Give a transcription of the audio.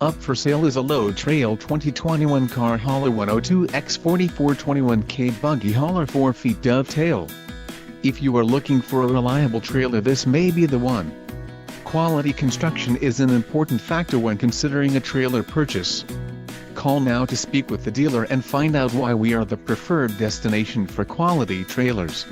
Up for sale is a low trail 2021 Carhauler 102X44 21K Buggy hauler 4 feet dovetail. If you are looking for a reliable trailer, this may be the one. Quality construction is an important factor when considering a trailer purchase. Call now to speak with the dealer and find out why we are the preferred destination for quality trailers.